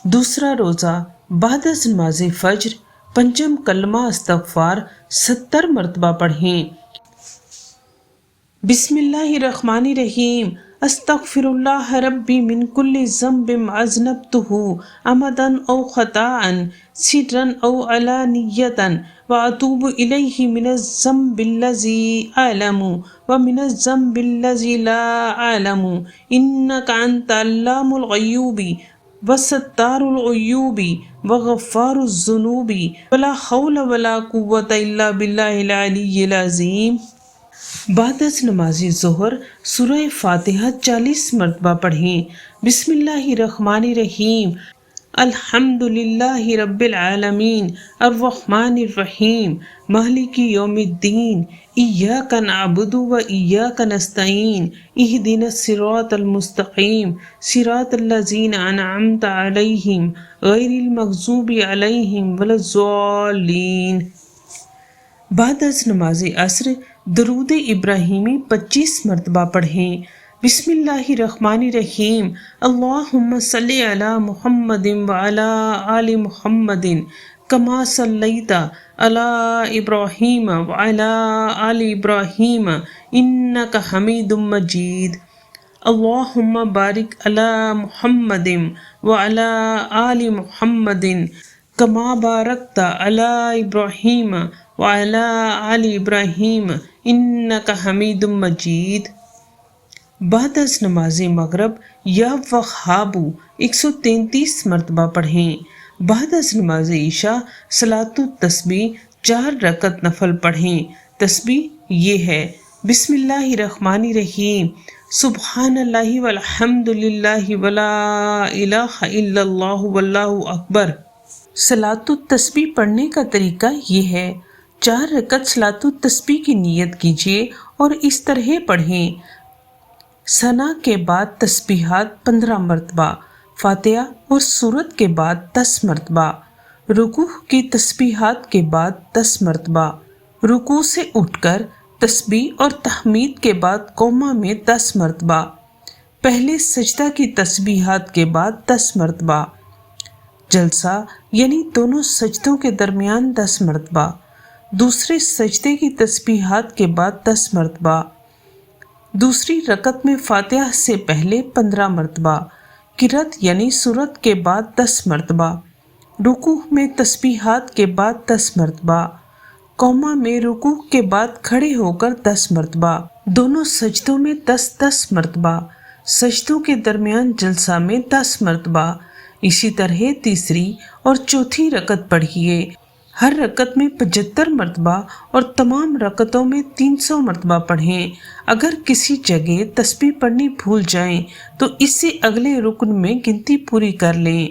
دوسرا روزہ بعد از نماز فجر پنجم کلمہ استغفار 70 مرتبہ پڑھیں۔ بسم اللہ الرحمن الرحیم۔ استغفر اللہ ربی من کل ذنب اذنبتہ عمدا او خطاء سرا او علانیۃ واتوب الیہ من الذنب الذی اعلم ومن الذنب الذی لا اعلم انک انت علام الغیوب وستار العیوب وغفار الذنوب ولا حول ولا قوۃ الا باللہ العلی العظیم۔ بعد از نماز ظہر سورہ فاتحہ 40 مرتبہ پڑھیں۔ بسم اللہ الرحمن الرحیم۔ الحمد للہ رب العالمین الرحمن الرحیم مالک یوم الدین ایاک نعبد و ایاک نستعین اہدنا الصراط المستقیم صراط الذین انعمت علیہم غیر المغضوب علیہم ولا الضالین۔ بعد از نماز عصر درود ابراہیمی 25 مرتبہ پڑھیں۔ بسم اللہ الرحمن الرحیم۔ اللہم صلی علی محمد وعلی آل محمد کما صلیت علی ابراہیم وعلی آل ابراہیم انک حمید مجید۔ اللہم بارک علی محمد وعلی آل محمد کما بارکت علی ابراہیم وعلی آل ابراہیم انک حمید مجید۔ بعد از نماز مغرب یا وہاب 133 مرتبہ پڑھیں۔ بعد از نماز عشاء صلاۃ التسبیح 4 رکعت نفل پڑھیں۔ تسبیح یہ ہے: بسم اللہ الرحمن الرحیم، سبحان اللہ والحمد للہ ولا الہ الا اللہ واللہ اکبر۔ صلاۃ التسبیح پڑھنے کا طریقہ یہ ہے: 4 رکعت صلاۃ التسبیح کی نیت کیجیے اور اس طرح پڑھیں: ثنا کے بعد تسبیحات 15 مرتبہ، فاتحہ اور سورت کے بعد 10 مرتبہ، رکوع کی تسبیحات کے بعد 10 مرتبہ، رکوع سے اٹھ کر تسبیح اور تحمید کے بعد قومہ میں 10 مرتبہ، پہلے سجدہ کی تسبیحات کے بعد 10 مرتبہ، جلسہ یعنی دونوں سجدوں کے درمیان 10 مرتبہ، دوسرے سجدے کی تسبیحات کے بعد 10 مرتبہ، دوسری رکعت میں فاتحہ سے پہلے 15 مرتبہ، قرأت یعنی سورت کے بعد 10 مرتبہ، رکوع میں تسبیحات کے بعد 10 مرتبہ، قومہ میں رکوع کے بعد کھڑے ہو کر 10 مرتبہ، دونوں سجدوں میں 10 مرتبہ، سجدوں کے درمیان جلسہ میں 10 مرتبہ۔ اسی طرح تیسری اور چوتھی رکعت پڑھیے، ہر رکعت میں 75 مرتبہ اور تمام رکعتوں میں 300 مرتبہ پڑھیں۔ اگر کسی جگہ تسبیح پڑھنی بھول جائیں تو اس سے اگلے رکن میں گنتی پوری کر لیں۔